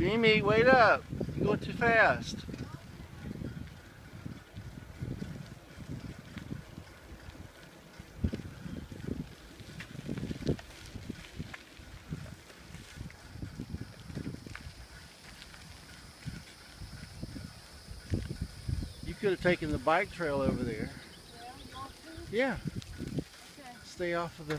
Mimi, wait up. You're going too fast. You could have taken the bike trail over there. Yeah, you want to? Yeah. Okay. Stay off of the